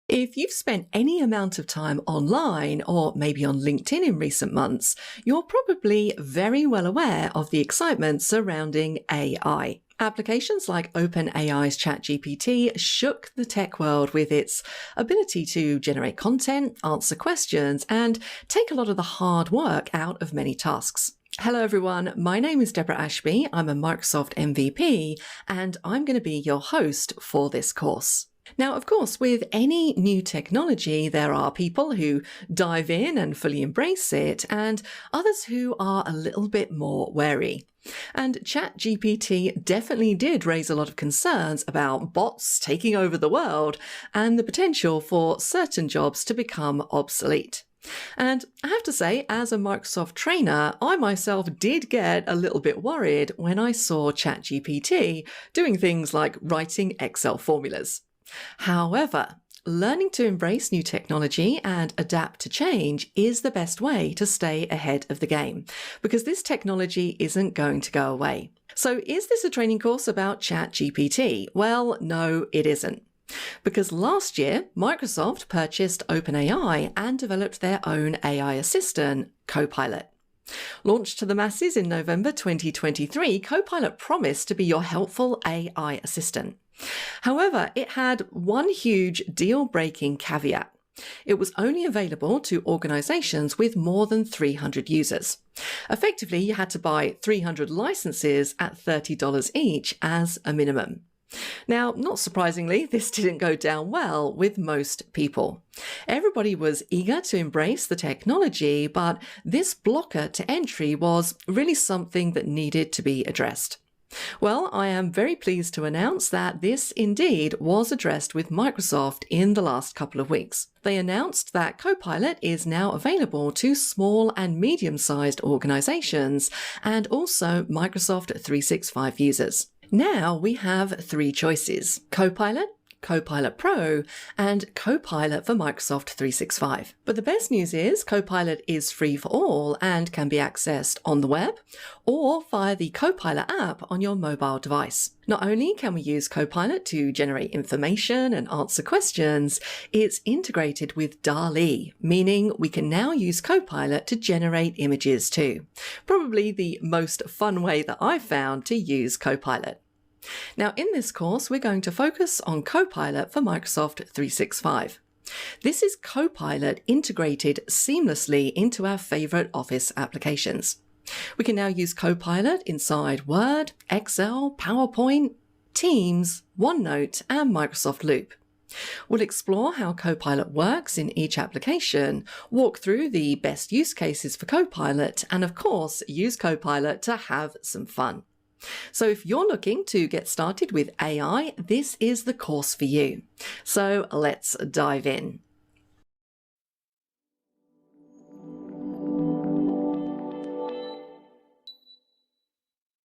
If you've spent any amount of time online or maybe on LinkedIn in recent months, you're probably very well aware of the excitement surrounding AI. Applications like OpenAI's ChatGPT shook the tech world with its ability to generate content, answer questions, and take a lot of the hard work out of many tasks. Hello everyone, my name is Deborah Ashby. I'm a Microsoft MVP, and I'm going to be your host for this course. Now, of course, with any new technology, there are people who dive in and fully embrace it, and others who are a little bit more wary. And ChatGPT definitely did raise a lot of concerns about bots taking over the world and the potential for certain jobs to become obsolete. And I have to say, as a Microsoft trainer, I myself did get a little bit worried when I saw ChatGPT doing things like writing Excel formulas. However, learning to embrace new technology and adapt to change is the best way to stay ahead of the game, because this technology isn't going to go away. So is this a training course about ChatGPT? Well, no, it isn't. Because last year, Microsoft purchased OpenAI and developed their own AI assistant, Copilot. Launched to the masses in November 2023, Copilot promised to be your helpful AI assistant. However, it had one huge deal-breaking caveat. It was only available to organizations with more than 300 users. Effectively, you had to buy 300 licenses at $30 each as a minimum. Now, not surprisingly, this didn't go down well with most people. Everybody was eager to embrace the technology, but this blocker to entry was really something that needed to be addressed. Well, I am very pleased to announce that this indeed was addressed with Microsoft in the last couple of weeks. They announced that Copilot is now available to small and medium-sized organizations and also Microsoft 365 users. Now we have three choices: Copilot, Copilot Pro, and Copilot for Microsoft 365. But the best news is Copilot is free for all and can be accessed on the web or via the Copilot app on your mobile device. Not only can we use Copilot to generate information and answer questions, it's integrated with DALL-E, meaning we can now use Copilot to generate images too. Probably the most fun way that I've found to use Copilot. Now, in this course, we're going to focus on Copilot for Microsoft 365. This is Copilot integrated seamlessly into our favorite Office applications. We can now use Copilot inside Word, Excel, PowerPoint, Teams, OneNote, and Microsoft Loop. We'll explore how Copilot works in each application, walk through the best use cases for Copilot, and of course, use Copilot to have some fun. So if you're looking to get started with AI, this is the course for you. So let's dive in.